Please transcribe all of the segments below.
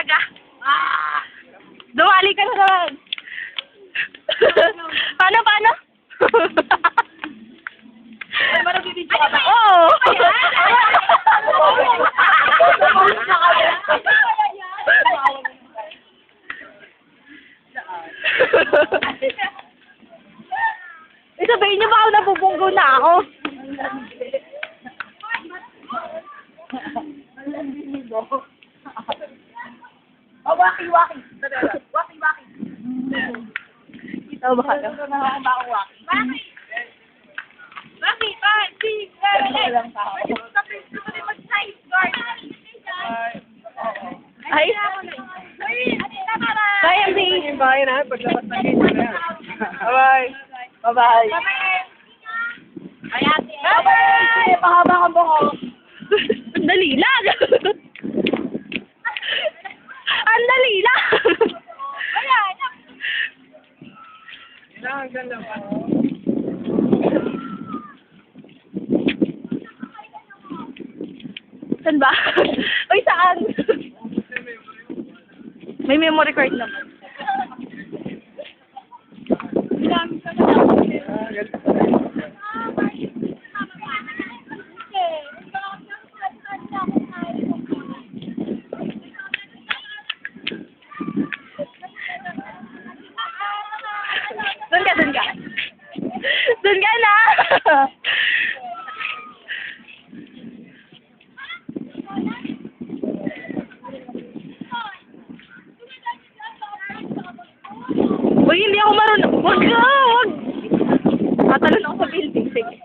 ka. Dumali ka na naman. Paano? Oo. Sabihin niyo ba ako nabubunggo na ako? Waki. Waki. Ito ba ka? Waki, Ay. Bye, MD. Bye na, paglabas na gate na yan. Bye-bye. Bye-bye. Bye-bye! Mahaba kang buhok. Ang dali lang. Ang dali lang. Kailangan ganda pa. Saan ba? Uy, saan? May memory card naman. Doon ka. Doon ka na! Uy, hindi ako marunong. Wag ka! Wag! Tatalon ako sa building. Sige.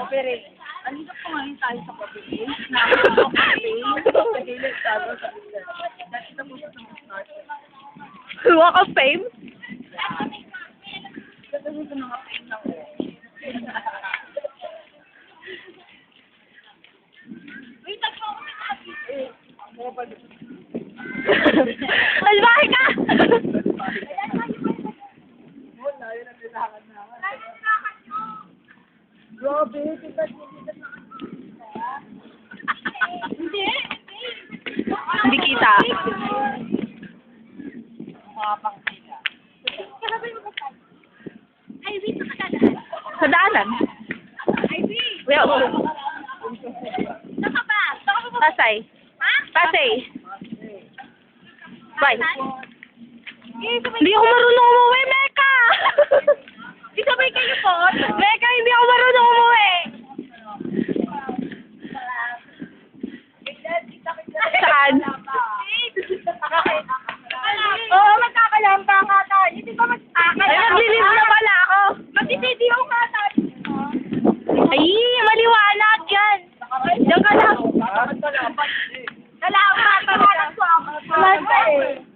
Pero, andito po ngayon tayo sa coffee. Nakakita ko sa gilid tayo sa gilid. Nakita po sa start. Walk of Fame? Kasi ito mga fame na ko. Wait, ako ako Albahe ka! wala, yun ang nilakad naman. Grabe, Hindi. Hindi kita. Mga pangkita. Ivy, nakadaan. Sa daanan. Ivy! Well, Saka ba? Pasay. Ha? Pasay. Bye. Eh, Hindi ako marunong umuwi, Mecca! di sabay kayo po? Mecca, hindi ako marunong umuwi! Saan? Oo, magkakalampa nga tayo. Hindi ba magkakalampa? Ay, naglilis na pala ako. Mag-video nga tayo. Ay, maliwanag yan. Diyan ka lang. Dalawa, talaga. Wala